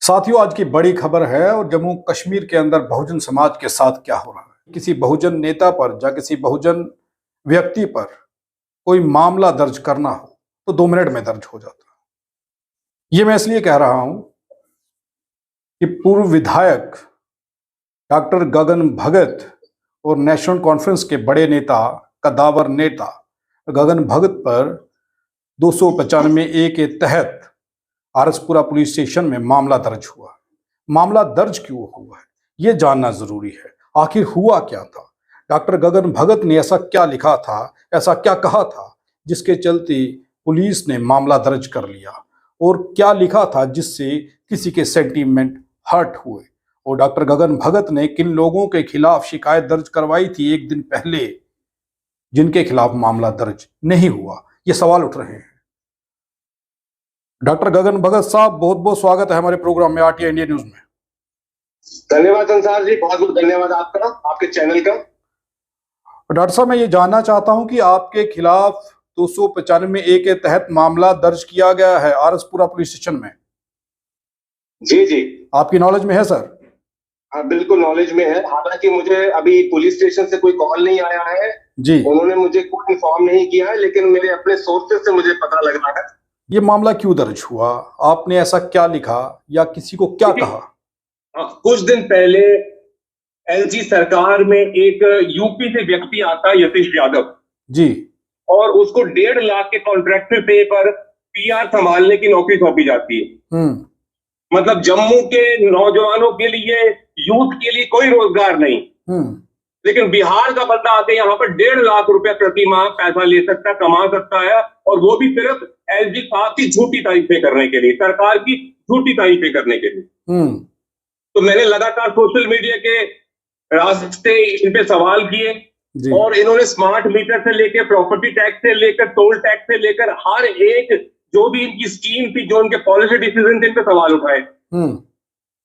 साथियों, आज की बड़ी खबर है और जम्मू कश्मीर के अंदर बहुजन समाज के साथ क्या हो रहा है। किसी बहुजन नेता पर या किसी बहुजन व्यक्ति पर कोई मामला दर्ज करना हो तो 2 मिनट में दर्ज हो जाता है। ये मैं इसलिए कह रहा हूं कि पूर्व विधायक डॉक्टर गगन भगत और नेशनल कॉन्फ्रेंस के बड़े नेता, कद्दावर नेता गगन भगत पर 295A के तहत आरसपुरा पुलिस स्टेशन में मामला दर्ज हुआ। मामला दर्ज क्यों हुआ है ये जानना जरूरी है। आखिर हुआ क्या था, डॉक्टर गगन भगत ने ऐसा क्या लिखा था, ऐसा क्या कहा था जिसके चलते पुलिस ने मामला दर्ज कर लिया, और क्या लिखा था जिससे किसी के सेंटीमेंट हर्ट हुए, और डॉक्टर गगन भगत ने किन लोगों के खिलाफ शिकायत दर्ज करवाई थी एक दिन पहले जिनके खिलाफ मामला दर्ज नहीं हुआ। ये सवाल उठ रहे हैं। डॉक्टर गगन भगत साहब, बहुत बहुत स्वागत है हमारे प्रोग्राम में, आरटीआई इंडिया न्यूज में। धन्यवाद संसार जी, बहुत बहुत धन्यवाद आपका, आपके चैनल का। डॉक्टर साहब, मैं ये जानना चाहता हूं कि आपके खिलाफ 295A के तहत मामला दर्ज किया गया है आरसपुरा पुलिस स्टेशन में। जी जी, आपकी नॉलेज में है सर? हाँ बिल्कुल नॉलेज में है। हालांकि मुझे अभी पुलिस स्टेशन से कोई कॉल नहीं आया है जी, उन्होंने मुझे कोई इन्फॉर्म नहीं किया है, लेकिन मेरे अपने सोर्सेज से मुझे पता लग रहा है। ये मामला क्यों दर्ज हुआ, आपने ऐसा क्या लिखा या किसी को क्या कहा? कुछ दिन पहले एलजी सरकार में एक यूपी से व्यक्ति आता है, यतीश यादव जी, और उसको 1.5 लाख के कॉन्ट्रैक्टर पे पर पीआर संभालने की नौकरी सौंपी जाती है। मतलब जम्मू के नौजवानों के लिए, यूथ के लिए कोई रोजगार नहीं। लेकिन बिहार का बंदा आके यहाँ पर 1.5 लाख रुपया प्रति माह पैसा ले सकता है, कमा सकता है, और वो भी सिर्फ एलजी साहब की झूठी तारीफें करने के लिए, सरकार की झूठी तारीफें करने के लिए। तो मैंने लगातार सोशल मीडिया के रास्ते इन पे सवाल किए, और इन्होंने स्मार्ट मीटर से लेकर, प्रॉपर्टी टैक्स से लेकर, टोल टैक्स से लेकर हर एक जो भी इनकी स्कीम थी, जो उनके पॉलिसी डिसीजन थे, इन पे सवाल उठाए।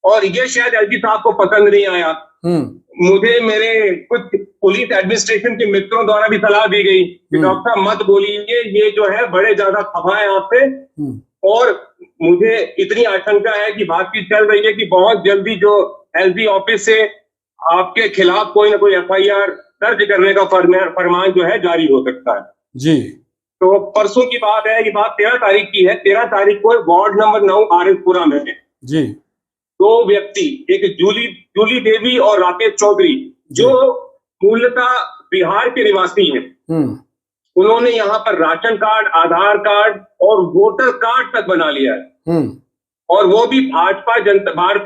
और ये शायद एलजी साहब को पसंद नहीं आया। मुझे मेरे कुछ पुलिस एडमिनिस्ट्रेशन के मित्रों द्वारा भी सलाह दी गई कि डॉक्टर साहब मत बोलिए, ये जो है बड़े ज्यादा खफा है आपसे। और मुझे इतनी आशंका है कि बातचीत चल रही है कि बहुत जल्दी जो एलजी ऑफिस से आपके खिलाफ कोई ना कोई एफआईआर दर्ज करने का फरमान जो है जारी हो सकता है। जी, तो परसों की बात है, ये बात 13 तारीख की है। 13 तारीख को वार्ड नंबर 9 आरसपुरा में जी 2 व्यक्ति, एक जूली देवी और राकेश चौधरी, जो मूलतः बिहार के निवासी हैं, उन्होंने यहाँ पर राशन कार्ड, आधार कार्ड और वोटर कार्ड तक बना लिया है। और वो भी भारतीय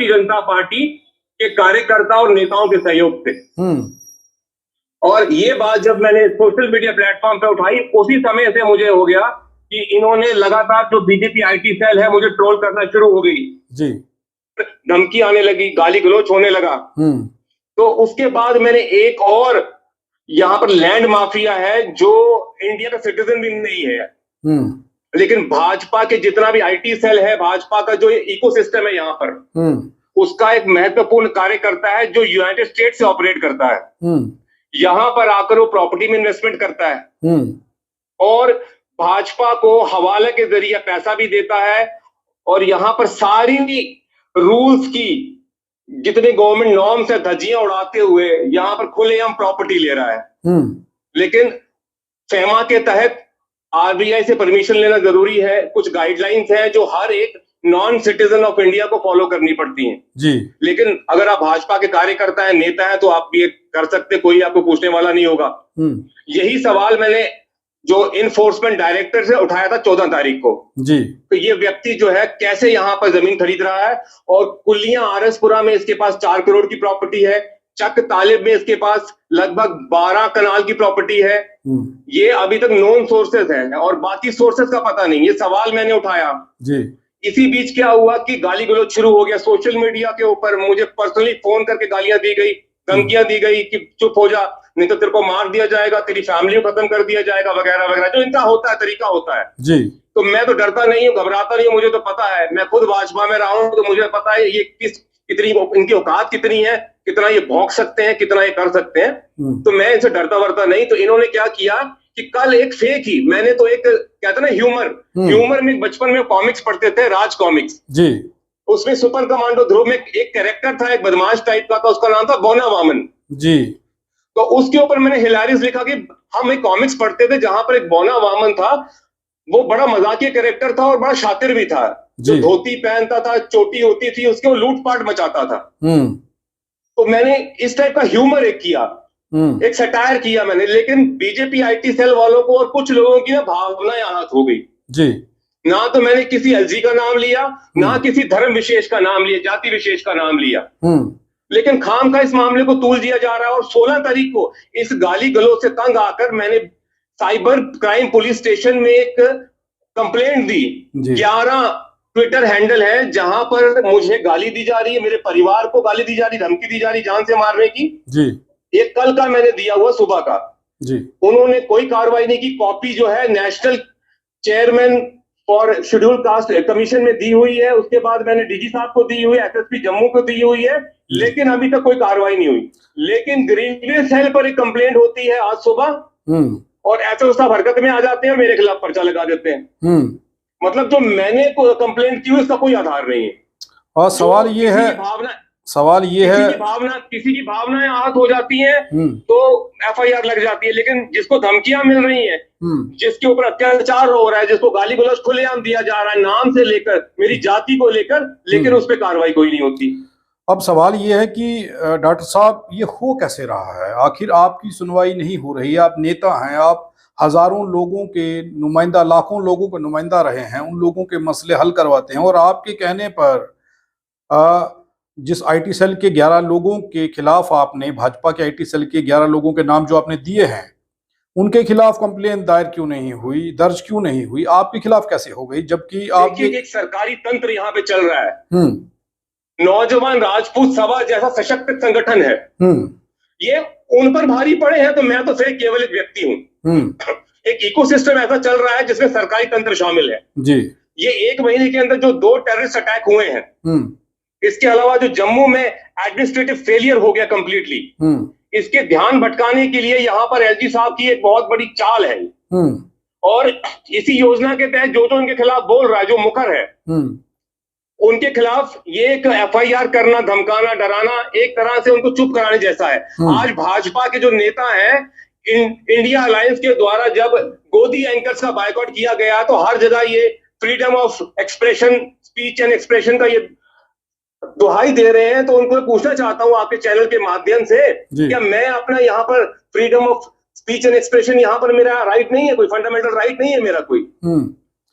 जनता पार्टी के कार्यकर्ता और नेताओं के सहयोग से। और ये बात जब मैंने सोशल मीडिया प्लेटफॉर्म पे उठाई, उसी समय से मुझे हो गया कि इन्होंने लगातार, जो बीजेपी आईटी सेल है, मुझे ट्रोल करना शुरू हो गई जी, धमकी आने लगी, गाली गलौच होने लगा। तो उसके बाद मैंने एक और, यहाँ पर लैंड माफिया है जो इंडिया का सिटीजन भी नहीं है, लेकिन भाजपा के जितना भी आईटी सेल है, भाजपा का जो इकोसिस्टम है यहाँ पर, उसका एक महत्वपूर्ण कार्यकर्ता है जो यूनाइटेड स्टेट से ऑपरेट करता है। यहाँ पर आकर वो प्रॉपर्टी में इन्वेस्टमेंट करता है और भाजपा को हवाले के जरिए पैसा भी देता है, और यहाँ पर सारी रूल्स की जितने गवर्नमेंट नॉर्म्स है, धज्जियां उड़ाते हुए यहाँ पर खुलेआम प्रॉपर्टी ले रहा है। लेकिन फेमा के तहत आरबीआई से परमिशन लेना जरूरी है। कुछ गाइडलाइंस है जो हर एक नॉन सिटीजन ऑफ इंडिया को फॉलो करनी पड़ती हैं जी। लेकिन अगर आप भाजपा के कार्यकर्ता है, नेता है, तो आप ये कर सकते, कोई आपको पूछने वाला नहीं होगा। यही सवाल मैंने जो इन्फोर्समेंट डायरेक्टर से उठाया था 14 तारीख को जी। तो ये व्यक्ति जो है कैसे यहाँ पर जमीन खरीद रहा है, और कुलियां आरसपुरा में इसके पास 4 करोड़ की प्रॉपर्टी है, चक तालिब में इसके पास लगभग 12 कनाल की प्रॉपर्टी है। ये अभी तक नॉन सोर्सेज है और बाकी सोर्सेज का पता नहीं। ये सवाल मैंने उठाया जी। इसी बीच क्या हुआ कि गाली गलौज शुरू हो गया सोशल मीडिया के ऊपर। मुझे पर्सनली फोन करके गालियां दी गई, धमकियां दी गई कि चुप हो जा, नहीं तो तेरे को मार दिया जाएगा, तेरी फैमिली को खत्म कर दिया जाएगा, वगैरह वगैरह, जो इनका होता है, तरीका होता है जी। तो मैं तो डरता नहीं हूँ, घबराता नहीं हूँ, मुझे तो पता है, मैं खुद भाजपा में रहा हूँ, तो मुझे पता है ये कितनी इनकी औकात कितनी है, कितना ये भौंक सकते हैं, कितना ये कर सकते हैं। तो मैं इनसे डरता वरता नहीं। तो इन्होंने क्या किया कि कल एक फेक ही, मैंने तो एक कहते ना ह्यूमर में बचपन में कॉमिक्स पढ़ते थे, राज कॉमिक्स जी। उसमें सुपर कमांडो ध्रुव में एक कैरेक्टर था, एक बदमाश टाइप का था, उसका नाम था बोना वामन जी। तो उसके ऊपर मैंने हिलारियस लिखा कि हम एक कॉमिक्स पढ़ते थे जहां पर एक बोना वामन था, वो बड़ा मजाकिया कैरेक्टर था और बड़ा शातिर भी था, जो धोती पहनता था, चोटी होती थी उसके, वो लूटपाट मचाता था। तो मैंने इस टाइप का ह्यूमर एक किया, एक सटायर किया मैंने, लेकिन बीजेपी आईटी सेल वालों को और कुछ लोगों की ना भावनाएं आहत हो गई जी। ना तो मैंने किसी एलजी का नाम लिया, ना किसी धर्म विशेष का नाम लिया, जाति विशेष का नाम लिया, लेकिन खाम का इस मामले को तूल दिया जा रहा है। और 16 तारीख को इस गाली गलौज से तंग आकर मैंने साइबर क्राइम पुलिस स्टेशन में एक कंप्लेंट दी। 11 ट्विटर हैंडल है जहां पर मुझे गाली दी जा रही है, मेरे परिवार को गाली दी जा रही, धमकी दी जा रही जान से मारने की जी। एक कल का मैंने दिया हुआ सुबह का जी। उन्होंने कोई कार्रवाई नहीं की। कॉपी जो है national chairman for schedule caste commission में दी हुई है, उसके बाद मैंने डीजी साहब को दी हुई है, एसएसपी जम्मू को दी हुई है, लेकिन अभी तक कोई कार्रवाई नहीं हुई। लेकिन ग्रीवियस सेल पर एक कंप्लेंट होती है आज सुबह और ऐसे साहब हरकत में आ जाते हैं, मेरे खिलाफ पर्चा लगा देते हैं। मतलब जो मैंने कंप्लेंट की उसका कोई आधार नहीं है। और सवाल ये है, किसी की भावनाएं आहत हो जाती हैं तो एफआईआर लग जाती है, लेकिन जिसको धमकियां मिल रही हैं, जिसके ऊपर अत्याचार हो रहा है, जिसको गाली गलौज खुलेआम दिया जा रहा है नाम से लेकर, मेरी जाति को लेकर, लेकिन उस पर कार्रवाई कोई नहीं होती। अब सवाल ये है कि डॉक्टर साहब ये हो कैसे रहा है? आखिर आपकी सुनवाई नहीं हो रही है, आप नेता हैं, आप हजारों लोगों के नुमाइंदा, लाखों लोगों के नुमाइंदा रहे हैं, उन लोगों के मसले हल करवाते हैं, और आपके कहने पर जिस आईटी सेल के 11 लोगों के खिलाफ आपने, भाजपा के आईटी सेल के 11 लोगों के नाम जो आपने दिए हैं, उनके खिलाफ कंप्लेन दायर क्यों नहीं हुई, दर्ज क्यों नहीं हुई, आपके खिलाफ कैसे हो गई? जबकि आप एक सरकारी तंत्र यहाँ पे चल रहा है, नौजवान राजपूत सभा जैसा सशक्त संगठन है, ये उन पर भारी पड़े हैं, तो मैं तो सिर्फ केवल एक व्यक्ति हूँ। एक इकोसिस्टम ऐसा चल रहा है जिसमें सरकारी तंत्र शामिल है जी। ये 1 महीने के अंदर जो 2 टेररिस्ट अटैक हुए हैं, इसके अलावा जो जम्मू में एडमिनिस्ट्रेटिव फेलियर हो गया कंप्लीटली, इसके ध्यान भटकाने के लिए यहाँ पर एलजी साहब की एक बहुत बड़ी चाल है। और इसी योजना के तहत जो जो उनके खिलाफ बोल रहा है, जो मुखर है, उनके खिलाफ ये एक एफआईआर करना, धमकाना, डराना, एक तरह से उनको चुप कराने जैसा है। आज भाजपा के जो नेता हैं, इंडिया अलायंस के द्वारा जब गोदी एंकर्स का बायकॉट किया गया तो हर जगह ये freedom of expression, speech and expression का ये दुहाई दे रहे हैं। तो उनको पूछना चाहता हूं आपके चैनल के माध्यम से, क्या मैं अपना यहाँ पर freedom of speech and expression, यहाँ पर मेरा राइट नहीं है, कोई फंडामेंटल राइट नहीं है मेरा कोई?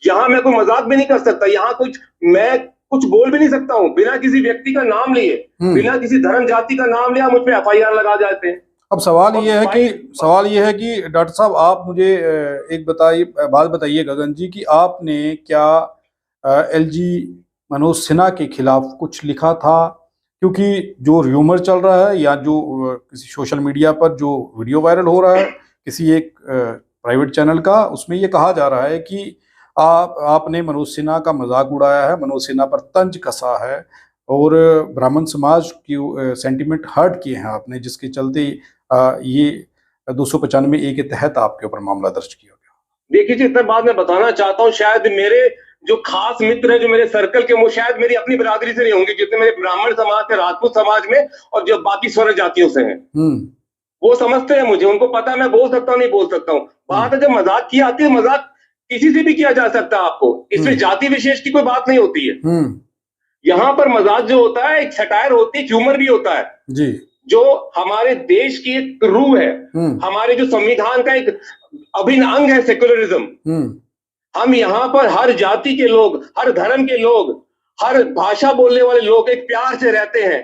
यहाँ मैं कोई मजाक भी नहीं कर सकता, यहाँ मैं कुछ बोल भी नहीं सकता हूँ बिना किसी व्यक्ति का नाम लिए, बिना किसी धर्म जाति का नाम लिया मुझ पे एफआईआर लगा जाते हैं। अब सवाल ये है कि डॉक्टर साहब आप मुझे एक बात बताइए गगन जी, कि आपने क्या एलजी मनोज सिन्हा के खिलाफ कुछ लिखा था? क्योंकि जो र्यूमर चल रहा है या जो किसी सोशल मीडिया पर जो वीडियो वायरल हो रहा है किसी एक प्राइवेट चैनल का, उसमें ये कहा जा रहा है कि आपने मनोज सिन्हा का मजाक उड़ाया है, मनोज सिन्हा पर तंज कसा है और ब्राह्मण समाज की सेंटिमेंट हर्ट किए हैं आपने, जिसके चलते ये 295A के तहत आपके ऊपर मामला दर्ज किया गया। देखिए जी, इतना बात मैं बताना चाहता हूँ, शायद मेरे जो खास मित्र हैं, जो मेरे सर्कल के, वो शायद मेरी अपनी बिरादरी से नहीं होंगे, जितने मेरे ब्राह्मण समाज से, राजपूत समाज में और जो बाकी स्वर्ण जातियों से हैं, वो समझते हैं मुझे, उनको पता है मैं बोल सकता हूँ, नहीं बोल सकता हूँ। बात है जब मजाक की आती है, मजाक किसी से भी किया जा सकता है आपको, इसमें जाति विशेष की कोई बात नहीं होती है। यहाँ पर मजाक जो होता है, एक सटायर होती है, ह्यूमर भी होता है जी, जो हमारे देश की एक रूह है, हमारे जो संविधान का एक अभिन्न अंग है सेक्युलरिज्म। हम यहाँ पर हर जाति के लोग, हर धर्म के लोग, हर भाषा बोलने वाले लोग एक प्यार से रहते हैं।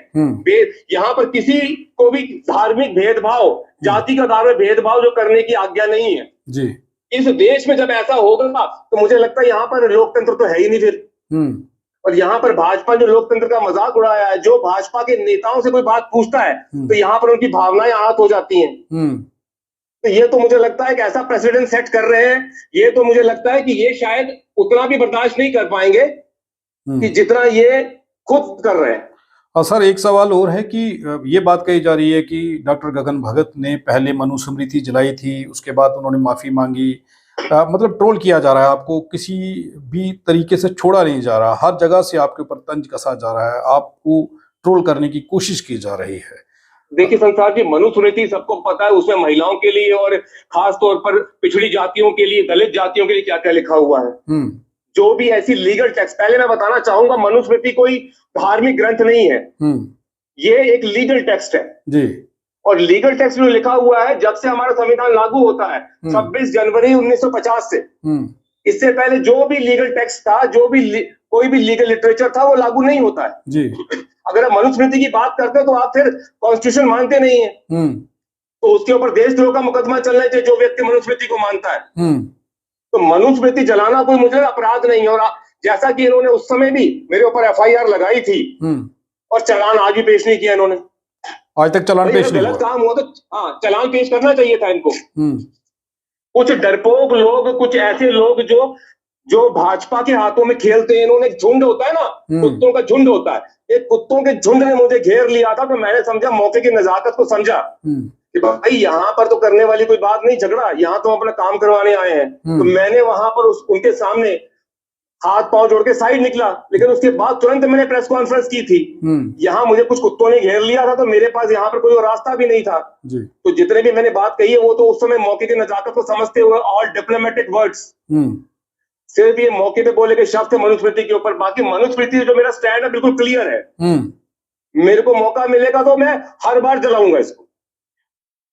यहाँ पर किसी को भी धार्मिक भेदभाव, जाति का आधार पर भेदभाव जो करने की आज्ञा नहीं है जी। इस देश में जब ऐसा होगा तो मुझे लगता है यहाँ पर लोकतंत्र तो है ही नहीं फिर। और यहाँ पर भाजपा जो लोकतंत्र का मजाक उड़ाया है, जो भाजपा के नेताओं से कोई बात पूछता है तो यहाँ पर उनकी भावनाएं आहत हो जाती हैं। तो ये तो मुझे लगता है कि ऐसा प्रेसिडेंट सेट कर रहे हैं, ये तो मुझे लगता है कि ये शायद उतना भी बर्दाश्त नहीं कर पाएंगे कि जितना ये खुद कर रहे हैं। और सर एक सवाल और है कि ये बात कही जा रही है कि डॉक्टर गगन भगत ने पहले मनुस्मृति जलाई थी, उसके बाद उन्होंने माफी मांगी, मतलब ट्रोल किया जा रहा है, आपको किसी भी तरीके से छोड़ा नहीं जा रहा, हर जगह से आपके ऊपर तंज कसा जा रहा है, आपको ट्रोल करने की कोशिश की जा रही है। देखिए संसार जी, मनुस्मृति सबको पता है, उसमें महिलाओं के लिए और खास तौर पर पिछड़ी जातियों के लिए, दलित जातियों के लिए क्या क्या लिखा हुआ है। जो भी ऐसी लीगल टेक्स्ट, पहले मैं बताना चाहूंगा, मनुस्मृति कोई धार्मिक ग्रंथ नहीं है, ये एक लीगल टेक्स्ट है जी। और लीगल टेक्स्ट में लिखा हुआ है, जब से हमारा संविधान लागू होता है 26 जनवरी 1950 से, इससे पहले जो भी लीगल टेक्स्ट था, जो भी कोई भी लीगल लिटरेचर था, वो लागू नहीं होता है जी। अगर आप मनुस्मृति की बात करते हो तो आप फिर कॉन्स्टिट्यूशन मानते नहीं है, तो उसके ऊपर देशद्रोह का मुकदमा चलना चाहिए जो व्यक्ति मनुस्मृति को मानता है। तो मनुस्मृति जलाना कोई मुझे अपराध नहीं है। और जैसा कि इन्होंने उस समय भी मेरे ऊपर FIR लगाई थी और चालान आज भी पेश नहीं किया इन्होंने, आज तक चालान पेश नहीं हुआ। गलत काम हुआ तो हाँ, चालान पेश करना चाहिए था इनको। कुछ डरपोक लोग, कुछ ऐसे लोग जो भाजपा के हाथों में खेलते हैं, इन्होंने झुंड होता है ना, कुत्तों का झुंड होता है, एक कुत्तों के झुंड ने मुझे घेर लिया था, तो मैंने समझा, मौके की नजाकत को समझा कि भाई यहाँ पर तो करने वाली कोई बात नहीं, झगड़ा, यहाँ तो अपना काम करवाने आए हैं। तो मैंने वहां पर उनके सामने हाथ पांव जोड़ के साइड निकला, लेकिन उसके बाद तुरंत मैंने प्रेस कॉन्फ्रेंस की थी। यहाँ मुझे कुछ कुत्तों ने घेर लिया था, तो मेरे पास यहाँ पर कोई और रास्ता भी नहीं था जी। तो जितने भी मैंने बात कही है, वो तो उस समय मौके की नजाकत को समझते हुए ऑल डिप्लोमेटिक वर्ड्स, सिर्फ ये मौके पे बोले के शब्द थे मनुस्मृति के ऊपर। बाकी मनुस्मृति जो मेरा स्टैंड है बिल्कुल क्लियर है। मेरे को मौका मिलेगा तो मैं हर बार जलाऊंगा इसको।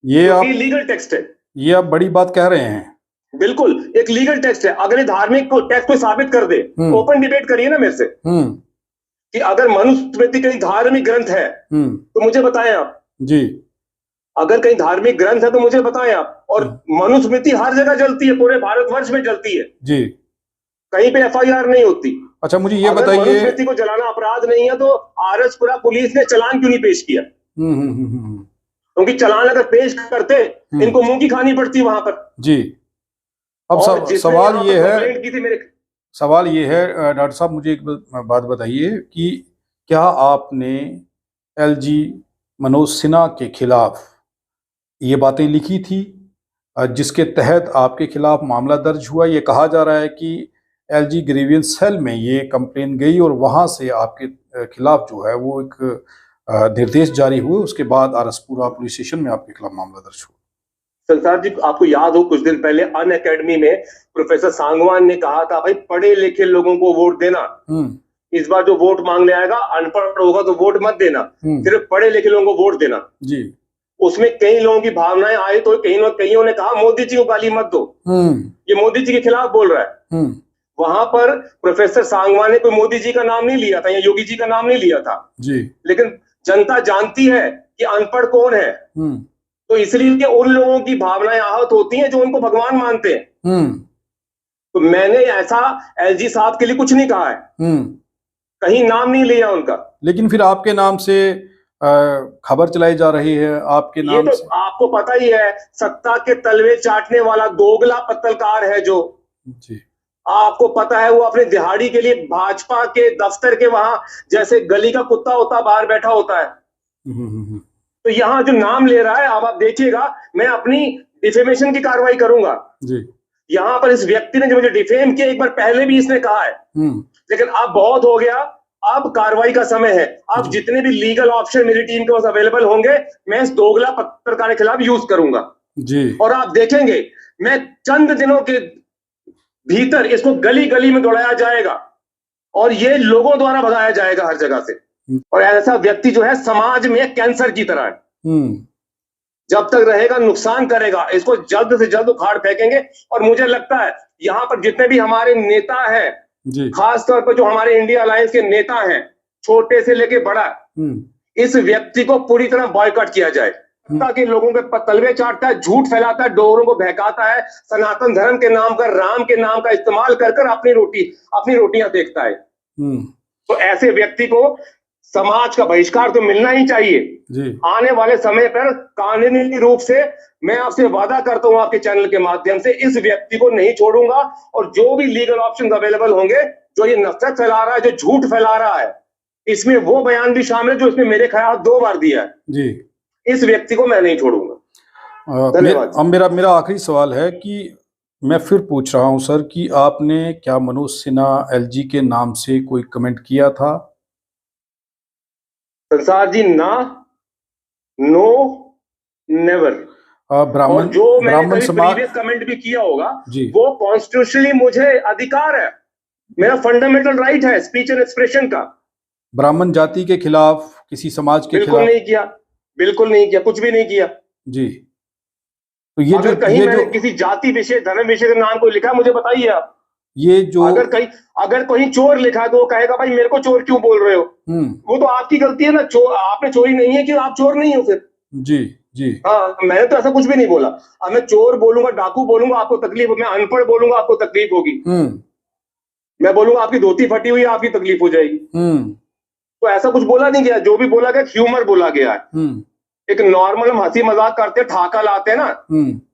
ये आप लीगल टेक्स्ट है, ये आप बड़ी बात कह रहे हैं। बिल्कुल एक लीगल टेक्स्ट है। अगर धार्मिक टेक्स्ट को साबित कर दे, ओपन डिबेट करिए ना मेरे से कि अगर मनुस्मृति कहीं धार्मिक ग्रंथ है तो मुझे बताएं आप जी। अगर कहीं धार्मिक ग्रंथ है तो मुझे बताएं आप। और मनुस्मृति हर जगह जलती है, पूरे भारतवर्ष में जलती है जी, कहीं पे FIR नहीं होती। अच्छा मुझे ये बताइए, मनुस्मृति को जलाना अपराध नहीं है तो RSपुरा पुलिस ने चालान क्यों नहीं पेश किया? क्योंकि चालान अगर पेश करते इनको मुंह की खानी पड़ती वहां पर जी। अब सवाल ये है डॉक्टर साहब, मुझे एक बात बताइए कि क्या आपने LG मनोज सिन्हा के खिलाफ ये बातें लिखी थी जिसके तहत आपके खिलाफ मामला दर्ज हुआ? ये कहा जा रहा है कि LG ग्रीवियंस सेल में ये कंप्लेन गई और वहां से आपके खिलाफ जो है वो एक निर्देश जारी हुए, उसके बाद RSपुरा पुलिस स्टेशन में आपके खिलाफ मामला दर्ज हुआ। संसार जी, आपको याद हो कुछ दिन पहले अनअकैडमी में प्रोफेसर सांगवान ने कहा था, भाई पढ़े लिखे लोगों को वोट देना, इस बार जो वोट मांगने आएगा अनपढ़ होगा तो वोट मत देना, सिर्फ पढ़े लिखे लोगों को वोट देना जी। उसमें कई लोगों की भावनाएं आई, तो कईयों ने कहा मोदी जी को गाली मत दो, ये मोदी जी के खिलाफ बोल रहा है। वहां पर प्रोफेसर सांगवान ने कोई मोदी जी का नाम नहीं लिया था या योगी जी का नाम नहीं लिया था जी, लेकिन जनता जानती है कि अनपढ़ कौन है, तो इसलिए उन लोगों की भावनाएं आहत होती हैं जो उनको भगवान मानते हैं। तो मैंने ऐसा LG साहब के लिए कुछ नहीं कहा है, कहीं नाम नहीं लिया उनका। लेकिन फिर आपके नाम से खबर चलाई जा रही है, आपके नाम ये तो से। आपको पता ही है, सत्ता के तलवे चाटने वाला दोगला पत्रकार है जो जी। आपको पता है वो अपने दिहाड़ी के लिए भाजपा के दफ्तर के वहां जैसे गली का कुत्ता होता बाहर बैठा होता है। तो यहाँ जो नाम ले रहा है, अब आप देखिएगा, मैं अपनी डिफेमेशन की कार्रवाई करूंगा जी। यहाँ पर इस व्यक्ति ने जो मुझे डिफेम किया, एक बार पहले भी इसने कहा है, लेकिन अब बहुत हो गया, अब कार्रवाई का समय है। अब जितने भी लीगल ऑप्शन मेरी टीम के पास अवेलेबल होंगे, मैं इस दोगला पत्रकार के खिलाफ यूज करूंगा जी। और आप देखेंगे, मैं चंद दिनों के भीतर इसको गली गली में दौड़ाया जाएगा और ये लोगों द्वारा भगाया जाएगा हर जगह से। और ऐसा व्यक्ति जो है समाज में कैंसर की तरह है, जब तक रहेगा नुकसान करेगा, इसको जल्द से जल्द उखाड़ फेंकेंगे। और मुझे लगता है यहाँ पर जितने भी हमारे नेता हैं, खास तौर पर जो हमारे इंडिया अलायंस के नेता हैं, छोटे से लेके बड़ा, इस व्यक्ति को पूरी तरह बॉयकॉट किया जाए। ताकि लोगों के तलवे चाटता है, झूठ फैलाता है, डोरों को बहकाता है, सनातन धर्म के नाम पर, राम के नाम का इस्तेमाल कर कर अपनी रोटियां देखता है। तो ऐसे व्यक्ति को समाज का बहिष्कार तो मिलना ही चाहिए जी। आने वाले समय पर कानूनी रूप से मैं आपसे वादा करता हूं, आपके चैनल के माध्यम से, इस व्यक्ति को नहीं छोड़ूंगा। और जो भी लीगल ऑप्शंस अवेलेबल होंगे, जो ये नफरत फैला रहा है, जो झूठ फैला रहा है, इसमें वो बयान भी शामिल है जो इसने मेरे खिलाफ 2 बार दिया है जी। इस व्यक्ति को मैं नहीं छोड़ूंगा। धन्यवाद। मेरा आखिरी सवाल है कि मैं फिर पूछ रहा हूं सर कि आपने क्या मनोज सिन्हा एलजी के नाम से कोई कमेंट किया था? संसार जी, ना, नो, नेवर। और ब्राह्मण जो मैंने ब्राह्मण कभी समाज प्रीवियस कमेंट भी किया होगा, जी वो कॉन्स्टिट्यूशनली मुझे अधिकार है, मेरा फंडामेंटल राइट है स्पीच एंड एक्सप्रेशन का। ब्राह्मण जाति के खिलाफ, किसी समाज के बिल्कुल खिलाफ? नहीं किया, बिल्कुल नहीं किया, कुछ भी नहीं किया। जी, तो ये अगर जो कहीं ये मैंने जो किसी जाति विषय, धर्म विषय के नाम को लिखा, मुझे बताइए आप। ये जो अगर कहीं चोर लिखा है तो वो कहेगा भाई मेरे को चोर क्यों बोल रहे हो? वो तो आपकी गलती है ना, आपने चोरी नहीं है कि आप चोर नहीं हो फिर। जी जी हाँ, मैंने तो ऐसा कुछ भी नहीं बोला। अब मैं चोर बोलूंगा, डाकू बोलूंगा, आपको तकलीफ, मैं अनपढ़ बोलूंगा, आपको तकलीफ होगी। मैं बोलूंगा आपकी धोती फटी हुई है, आपकी तकलीफ हो जाएगी। तो ऐसा कुछ बोला नहीं गया, जो भी बोला गया ह्यूमर बोला गया है। एक नॉर्मल हम हंसी मजाक करते हैं, ठाका लाते हैं ना,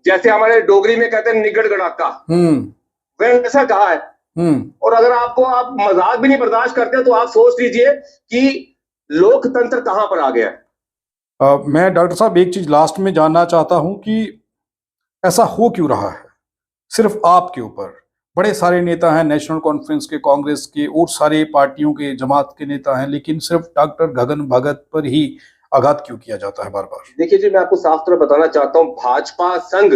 जैसे हमारे डोगरी में कहते हैं निगड़ गड़ाका, वैसा कहा है। और अगर आपको आप मजाक भी नहीं बर्दाश्त करते तो आप सोच लीजिए कि लोकतंत्र कहां पर आ गया है। मैं डॉक्टर साहब एक चीज लास्ट में जानना चाहता हूं कि ऐसा हो क्यों रहा है सिर्फ आपके ऊपर? बड़े सारे नेता हैं, नेशनल कॉन्फ्रेंस के, कांग्रेस के और सारे पार्टियों के, जमात के नेता हैं, लेकिन सिर्फ डॉक्टर गगन भगत पर ही आघात क्यों किया जाता है बार बार? देखिए जी, मैं आपको साफ तौर बताना चाहता हूँ, भाजपा संघ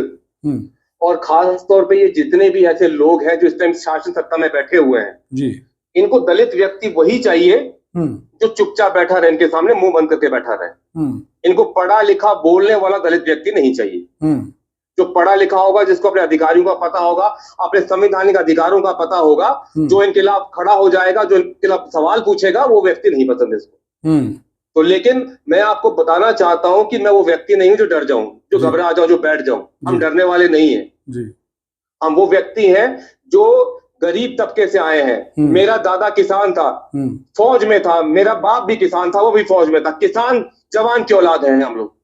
और खास तौर पे ये जितने भी ऐसे लोग हैं जो इस टाइम शासन सत्ता में बैठे हुए हैं जी, इनको दलित व्यक्ति वही चाहिए जो चुपचाप बैठा रहे, इनके सामने मुंह बंद करके बैठा रहे। इनको पढ़ा लिखा बोलने वाला दलित व्यक्ति नहीं चाहिए। जो पढ़ा लिखा होगा, जिसको अपने अधिकारियों का पता होगा, अपने संवैधानिक अधिकारों का पता होगा, जो इनके खिलाफ खड़ा हो जाएगा, जो इनके खिलाफ सवाल पूछेगा, वो व्यक्ति नहीं पसंद इसको। तो लेकिन मैं आपको बताना चाहता हूं कि मैं वो व्यक्ति नहीं हूं जो डर जाऊं, जो घबरा जाऊं, जो बैठ जाऊं। हम डरने वाले नहीं है। हम वो व्यक्ति हैं जो गरीब तबके से आए हैं। मेरा दादा किसान था, फौज में था, मेरा बाप भी किसान था, वो भी फौज में था। किसान जवान की औलाद है हम लोग।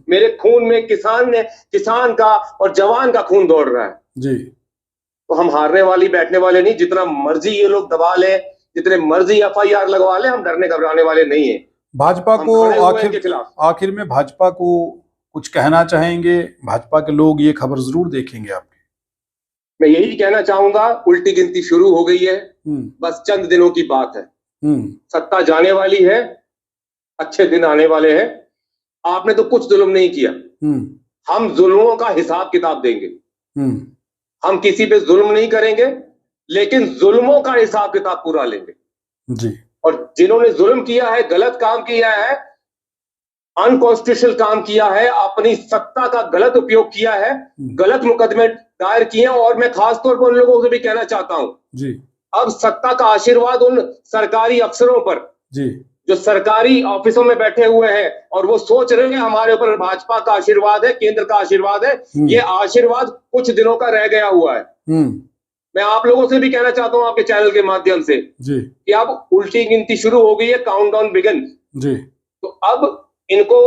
मेरे खून में किसान का और जवान का खून दौड़ रहा है जी। तो हम हारने वाली, बैठने वाले नहीं। जितना मर्जी ये लोग दबा ले, जितने मर्जी FIR लगवा ले, हम डरने घबराने वाले नहीं है। भाजपा को आखिर में भाजपा को कुछ कहना चाहेंगे? भाजपा के लोग ये खबर जरूर देखेंगे आपकी। मैं यही कहना चाहूंगा, उल्टी गिनती शुरू हो गई है, बस चंद दिनों की बात है। सत्ता जाने वाली है, अच्छे दिन आने वाले हैं। आपने तो कुछ जुल्म नहीं किया, हम जुल्मों का हिसाब किताब देंगे। हम किसी पे जुल्म नहीं करेंगे, लेकिन जुल्मों का हिसाब किताब पूरा लेंगे जी। और जिन्होंने जुल्म किया है, गलत काम किया है, अनकॉन्स्टिट्यूशनल काम किया है, अपनी सत्ता का गलत उपयोग किया है, गलत मुकदमे दायर किए हैं, और मैं खास तौर पर उन लोगों से भी कहना चाहता हूं जी, अब सत्ता का आशीर्वाद उन सरकारी अफसरों पर जी, जो सरकारी ऑफिसों में बैठे हुए हैं और वो सोच रहे हैं हमारे ऊपर भाजपा का आशीर्वाद है, केंद्र का आशीर्वाद है। ये आशीर्वाद कुछ दिनों का रह गया हुआ है। मैं आप लोगों से भी कहना चाहता हूं आपके चैनल के माध्यम से जी, कि अब उल्टी गिनती शुरू हो गई है, काउंटडाउन बिगिन जी। तो अब इनको,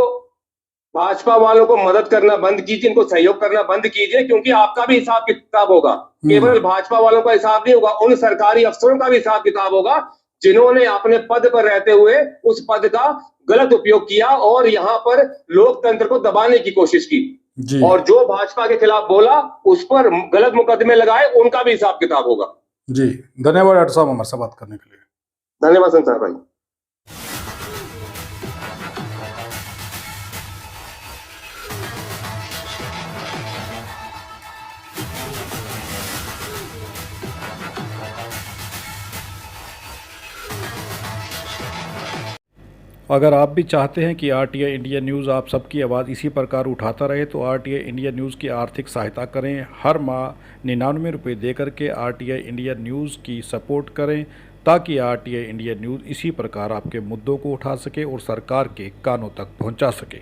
भाजपा वालों को मदद करना बंद कीजिए, इनको सहयोग करना बंद कीजिए, क्योंकि आपका भी हिसाब किताब होगा। केवल भाजपा वालों का हिसाब नहीं होगा, उन सरकारी अफसरों का भी हिसाब किताब होगा जिन्होंने अपने पद पर रहते हुए उस पद का गलत उपयोग किया और यहाँ पर लोकतंत्र को दबाने की कोशिश की जी। और जो भाजपा के खिलाफ बोला, उस पर गलत मुकदमे लगाए, उनका भी हिसाब किताब होगा जी। धन्यवाद डॉक्टर साहब हमारे साथ बात करने के लिए। धन्यवाद संसार भाई। अगर आप भी चाहते हैं कि RTI इंडिया न्यूज़ आप सबकी आवाज़ इसी प्रकार उठाता रहे तो RTI इंडिया न्यूज़ की आर्थिक सहायता करें। हर माह 99 रुपये दे करके RTI इंडिया न्यूज़ की सपोर्ट करें, ताकि RTI इंडिया न्यूज़ इसी प्रकार आपके मुद्दों को उठा सके और सरकार के कानों तक पहुंचा सके।